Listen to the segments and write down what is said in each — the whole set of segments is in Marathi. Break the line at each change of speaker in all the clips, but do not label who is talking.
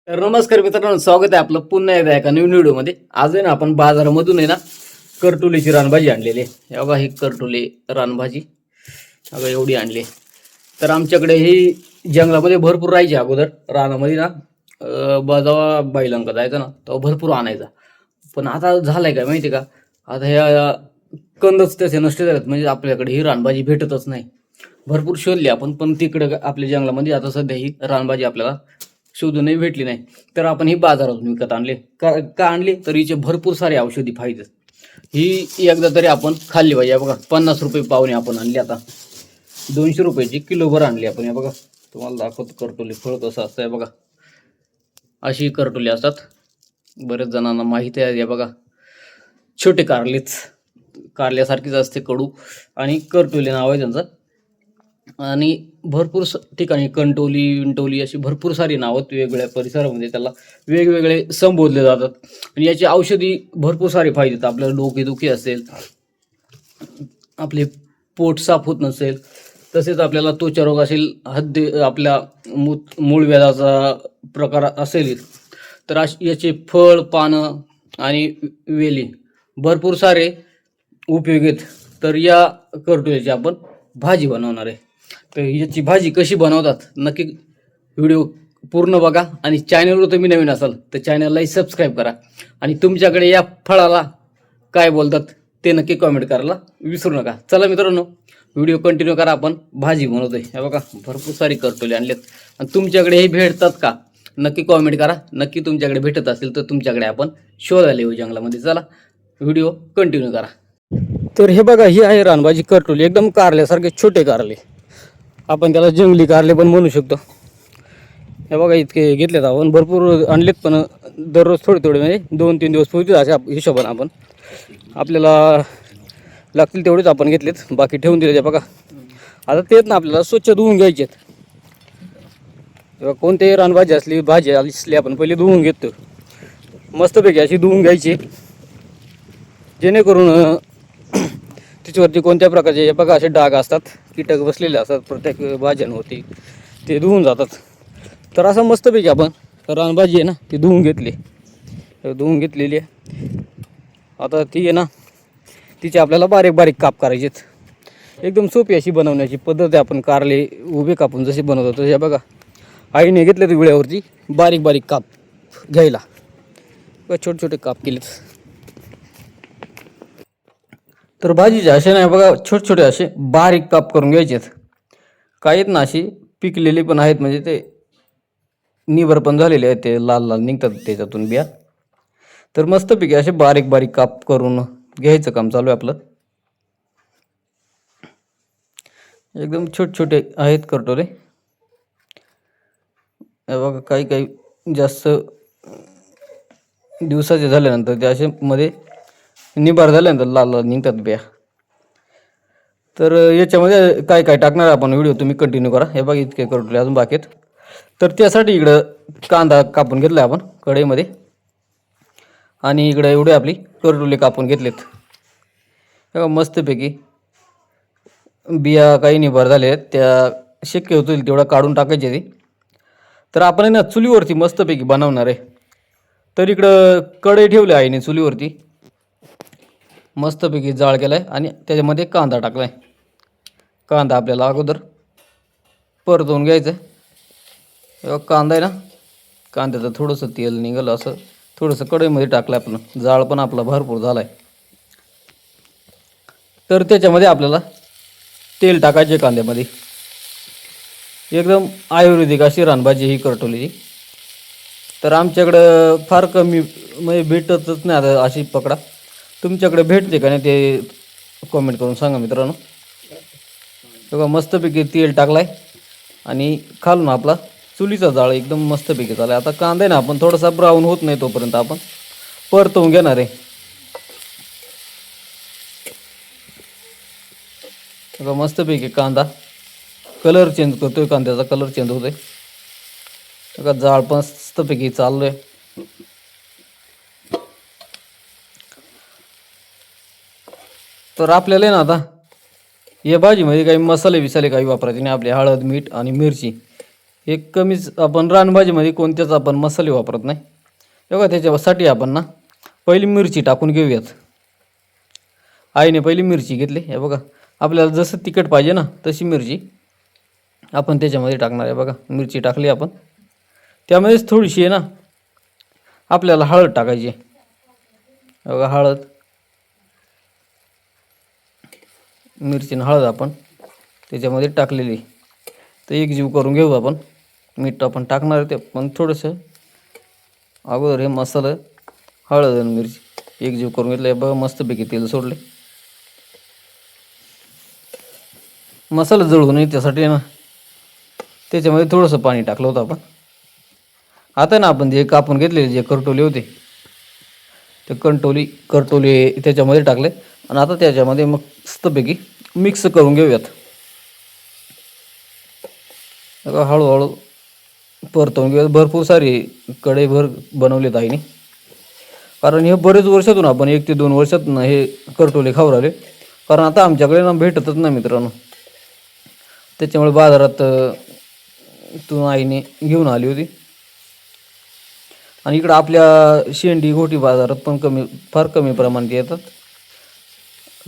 तर नमस्कार मित्रांनो, स्वागत आहे आपलं पुन्हा एकदा एका नवीन व्हिडिओमध्ये. आज आहे ना आपण बाजारामधून आहे ना करटुलीची रानभाजी आणलेली आहे. हे बघा, ही करटुली रानभाजी बघा एवढी आणली. तर आमच्याकडे ही जंगलामध्ये भरपूर राहायची अगोदर. रानामध्ये ना जेव्हा बैलांका जायचं ना तेव्हा भरपूर आणायचा. पण आता झालंय काय माहिती का, आता ह्या कंदच तसे नष्ट झालेत. म्हणजे आपल्याकडे ही रानभाजी भेटतच नाही. भरपूर शोधली आपण, पण तिकडे आपल्या जंगलामध्ये आता सध्या ही रानभाजी आपल्याला शोधूनही भेटली नाही. तर आपण ही बाजारातून विकत आणले. का आणली तर हिचे भरपूर सारे औषधी फायदे. ही एकदा तरी आपण खाल्ली पाहिजे. बघा 50 रुपये पावणे आपण आणली. आता 200 रुपयाची किलोभर आणली आपण. हे बघा, तुम्हाला दाखवतो करटोली फळ कसं असतं. हे बघा, अशी करटोली असतात. बरेच जणांना माहिती आहे. हे बघा, छोटे कारलेच, कारल्यासारखीच असते कडू, आणि करटोली नाव आहे त्यांचं. आणि भरपूर ठिकाणी कंटोली विंटोली अशी भरपूर सारी नावं वेगवेगळ्या परिसरामध्ये त्याला वेगवेगळे संबोधले जातात. आणि याची औषधी भरपूर सारे फायदे आहेत. आपल्याला डोकेदुखी असेल, आपले पोट साफ होत नसेल, तसेच आपल्याला त्वचारोग असेल, आपल्या मूळव्याधाचा प्रकार असेल, तर याचे फळ, पानं आणि वेली भरपूर सारे उपयोग आहेत. तर या करटोलीची आपण भाजी बनवणार आहे. तर याची भाजी कशी बनवतात नक्की व्हिडिओ पूर्ण बघा. आणि चॅनलवर तुम्ही नवीन असाल तर चॅनललाही सबस्क्राईब करा. आणि तुमच्याकडे या फळाला काय बोलतात ते नक्की कॉमेंट करायला विसरू नका. चला मित्रांनो, व्हिडिओ कंटिन्यू करा. आपण भाजी बनवतोय. हे बघा, भरपूर सारी करटोली आणलेत. आणि तुमच्याकडे हे भेटतात का नक्की कॉमेंट करा. नक्की तुमच्याकडे भेटत असेल तर तुमच्याकडे आपण शोधायला येऊ जंगलामध्ये. चला व्हिडिओ कंटिन्यू करा. तर हे बघा, ही आहे रानभाजी करटोली. एकदम कारल्यासारखे छोटे कारले. आपण त्याला जंगली कारले पण म्हणू शकतो. हे बघा, इतके घेतलेत आपण. भरपूर आणलेत, पण दररोज थोडे थोडे म्हणजे 2-3 दिवस पुरतील अशा हिशोबाने आपण आपल्याला लागतील तेवढेच आपण घेतलेत. बाकी ठेवून दिले. बघा, आता तेच ना आपल्याला स्वच्छ धुवून घ्यायचे आहेत. तेव्हा कोणतेही रानभाजी असली, भाजी असली, आपण पहिले धुवून घेतो. मस्तपैकी अशी धुवून घ्यायची, जेणेकरून तिच्यावरती कोणत्या प्रकारचे हे बघा असे डाग असतात, कीटक बसलेले असतात प्रत्येक भाज्यांवरती, ते धुवून जातात. तर असं मस्तपैकी आपण रानभाजी आहे ना ती धुवून घेतलेली आहे. आता ती आहे ना, तिचे आपल्याला बारीक बारीक काप करायचे आहेत. एकदम सोपी अशी बनवण्याची पद्धत आहे. आपण कारले उभे कापून जसे बनवतो हे बघा, आईने घेतले विळ्यावरती बारीक बारीक काप घ्यायला. छोटे छोटे काप केलेत. तर भाजीचे असे नाही बघा, छोटे छोटे असे बारीक काप करून घ्यायचे आहेत. काही आहेत ना अशी पिकलेली पण आहेत, म्हणजे ते निबर पण झालेले आहेत, ते लाल लाल निघतात त्याच्यातून बिया. तर मस्तपैकी असे बारीक बारीक काप करून घ्यायचं काम चालू आहे आपलं. एकदम छोटे छोटे आहेत करटोले. हे बघा, काही काही जास्त दिवसाचे झाल्यानंतर ते असे मध्ये निबार झाल्यानंतर लाल लाल निघतात बिया. तर याच्यामध्ये काय काय टाकणार आपण व्हिडिओ तुम्ही कंटिन्यू करा. हे बघा, इतके करटोले अजून बाकी आहेत. तर त्यासाठी इकडं कांदा कापून घेतला आपण कढईमध्ये, आणि इकडं एवढे आपली करटोले कापून घेतलेत. हे बघा, मस्तपैकी बिया काही निबार झाले आहेत, त्या शक्य होतील तेवढा काढून टाकायचे ती. तर आपण ना चुलीवरती मस्तपैकी बनवणार आहे. तर इकडं कढई ठेवली आईने चुलीवरती, मस्तपैकी जाळ केलाय आणि त्याच्यामध्ये कांदा टाकलाय. कांदा आपल्याला अगोदर परतवून घ्यायचं आहे. कांदा आहे ना, कांद्याचं थोडंसं तेल निघालं असं थोडंसं कढईमध्ये टाकलं आपलं. जाळ पण आपला भरपूर झाला आहे. तर त्याच्यामध्ये आपल्याला तेल टाकायचे कांद्यामध्ये. एकदम आयुर्वेदिक अशी रानभाजी ही करटोलीची. तर आमच्याकडं फार कमी म्हणजे भेटतच नाही. आता अशी पकडा, तुमच्याकडे भेटते का नाही ते कमेंट करून सांगा मित्रांनो. बघा, मस्तपैकी तेल टाकलाय आणि खालून आपला चुलीचा जाळ एकदम मस्तपैकी झाला. आता कांदा आहे ना, आपण थोडासा ब्राऊन होत नाही तोपर्यंत आपण परतवून घेणार आहे. बघा, मस्तपैकी कांदा कलर चेंज करतोय, कांद्याचा कलर चेंज होतोय. बघा, जाळ पण मस्तपैकी चाललोय. तर आपल्याला ना आता या भाजीमध्ये काही मसाले विसाले काही वापरायचे नाही. आपले हळद, मीठ आणि मिरची हे कमीच आपण रानभाजीमध्ये कोणतेच आपण मसाले वापरत नाही. बघा त्याच्यासाठी आपण ना पहिली मिरची टाकून घेऊयात. आईने पहिली मिरची घेतली. हे बघा आपल्याला जसं तिखट पाहिजे ना तशी मिरची आपण त्याच्यामध्ये टाकणार आहे. बघा मिरची टाकली आपण. त्यामध्येच थोडीशी आहे ना आपल्याला हळद टाकायची. बघा हळद, मिरची आणि हळद आपण त्याच्यामध्ये टाकलेली. तर एकजीव करून घेऊ आपण. मीठ आपण टाकणार आहे ते पण थोडंसं अगोदर हे मसाला हळद आणि मिरची एकजीव करून घेतलं. बघा मस्तपैकी तेल सोडले. मसाला जळू नये त्यासाठी ना त्याच्यामध्ये थोडंसं पाणी टाकलं होतं आपण. आता ना आपण जे कापून घेतलेले जे करटोले होते ते करटोले त्याच्यामध्ये टाकले आणि आता त्याच्यामध्ये मस्तपैकी मिक्स करून घेऊयात. हळूहळू परतवून घेऊयात. भरपूर सारी कढईभर बनवलेत आईने. कारण हे बरेच वर्षातून आपण 1 ते 2 वर्षातून हे करटोले खाऊ राहिले. कारण आता आमच्याकडे ना भेटतच नाही मित्रांनो. त्याच्यामुळे बाजारात तून आईने घेऊन आली होती. आणि इकडं आपल्या शेंडी घोटी बाजारात पण फार कमी प्रमाणात येतात.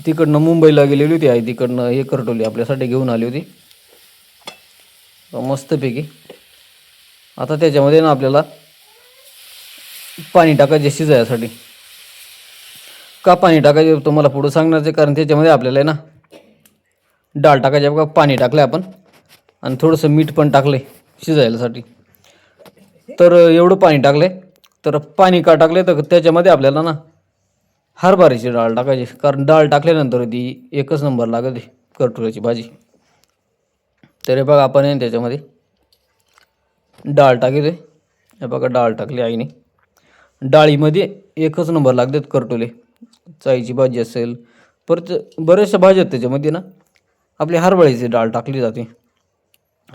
तिकडनं मुंबईला गेलेली होती आई. तिकडनं हे करटोली आपल्यासाठी घेऊन आली होती मस्तपैकी. आता त्याच्यामध्ये ना आपल्याला पाणी टाकायचे शिजायसाठी. का पाणी टाकायचे तुम्हाला पुढं सांगण्याचं कारण त्याच्यामध्ये आपल्याला आहे ना डाळ टाकायची. बघा पाणी टाकलं आपण आणि थोडंसं मीठ पण टाकलं शिजायसाठी. तर एवढं पाणी टाकले. तर पाणी का टाकले तर त्याच्यामध्ये आपल्याला ना हरभऱ्याची डाळ टाकायची. कारण डाळ टाकल्यानंतर ती एकच नंबर लागते करटोल्याची भाजी. तर हे बघा आपण त्याच्यामध्ये डाळ टाकले. हे बघा डाळ टाकली आईने. डाळीमध्ये एकच नंबर लागतात करटोले. चाईची भाजी असेल परत बऱ्याचशा भाज्या आहेत त्याच्यामध्ये ना आपली हरभऱ्याची डाळ टाकली जाते.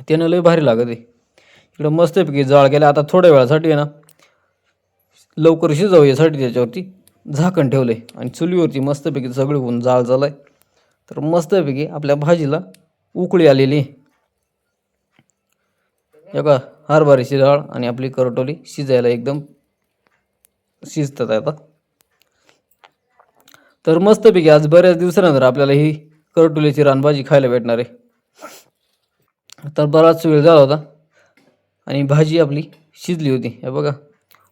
त्यानं लय भारी लागते. इकडं मस्तपैकी जाळ केला. आता थोड्या वेळासाठी आहे ना लवकर शिजावं यासाठी त्याच्यावरती झाकण ठेवले आणि चुलीवरती मस्तपैकी सगळं होऊन जाळ झालाय. तर मस्तपैकी आपल्या भाजीला उकळी आलेली. बघा हरभऱ्याची डाळ आणि आपली करटोली शिजायला एकदम शिजतात आता. तर मस्तपैकी आज बऱ्याच दिवसानंतर आपल्याला ही करटोलीची रानभाजी खायला भेटणार आहे. तर बराच वेळ झाला होता आणि भाजी आपली शिजली होती. हे बघा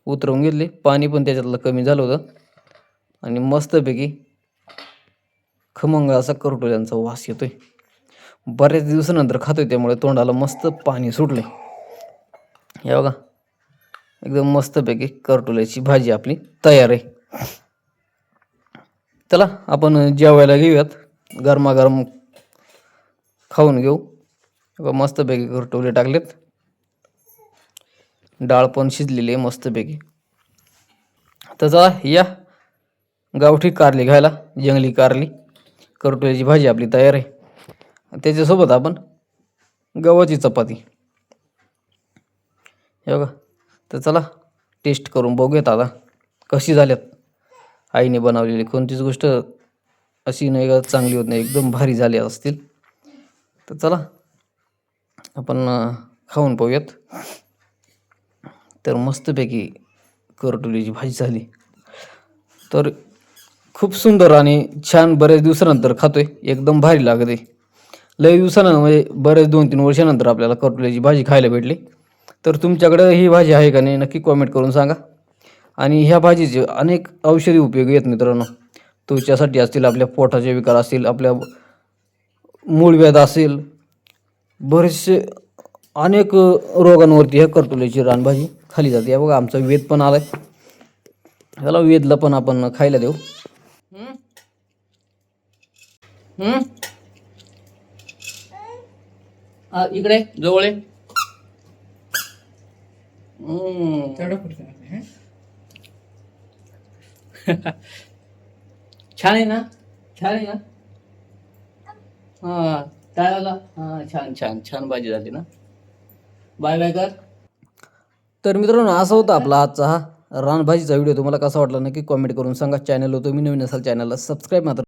उतरवून घेतली. पाणी पण त्याच्यातलं कमी झालं होतं आणि मस्तपैकी खमंग असा करटोल्यांचा वास येतोय. बऱ्याच दिवसानंतर खातोय त्यामुळे तोंडाला मस्त पाणी सुटले. हे बघा एकदम मस्तपैकी करटोल्याची भाजी आपली तयार आहे. चला आपण जेवायला घेऊयात. गरमागरम खाऊन घेऊ. मस्तपैकी करटोले टाकलेत. डाळ पण शिजलेली आहे मस्तपैकी. तर चला या गावठी कारली खायला. जंगली कारली करटोल्याची भाजी आपली तयार आहे. त्याच्यासोबत आपण गव्हाची चपाती. हे बघा. तर चला टेस्ट करून बघूयात आता कशी झाल्यात. आईने बनवलेली कोणतीच गोष्ट अशी नाही का चांगली होत नाही. एकदम भारी झाली असतील. तर चला आपण खाऊन पाहूयात. तर मस्तपैकी करटोलीची भाजी झाली. तर खूप सुंदर आणि छान. बऱ्याच दिवसानंतर खातोय. एकदम भारी लागते. लई दिवसानं म्हणजे बरेच 2-3 वर्षानंतर आपल्याला करटोल्याची भाजी खायला भेटली. तर तुमच्याकडे ही भाजी आहे का नाही नक्की कॉमेंट करून सांगा. आणि ह्या भाजीचे अनेक औषधी उपयोग आहेत मित्रांनो. त्वचेसाठी असतील, आपल्या पोटाचे विकार असतील, आपल्या मूळव्याध असेल, बरेचसे अनेक रोगांवरती ह्या करटोल्याची रानभाजी खाली जाते. या बघा आमचा वेद पण आलाय. ह्याला वेदला पण आपण खायला देऊ. इकडे जवळ छान आहे ना. छान आहे ना. हा काय झालं. हा छान छान छान भाजी झाली ना. बाय बाय कर. तर मित्रांनो असा होता आपला आजचा हा रानभाजीचा व्हिडिओ. तुम्हाला कसा वाटला नक्की कॉमेंट करून सांगा. चॅनलवर तुम्ही नवीन असाल चॅनलला सबस्क्राईब मात्र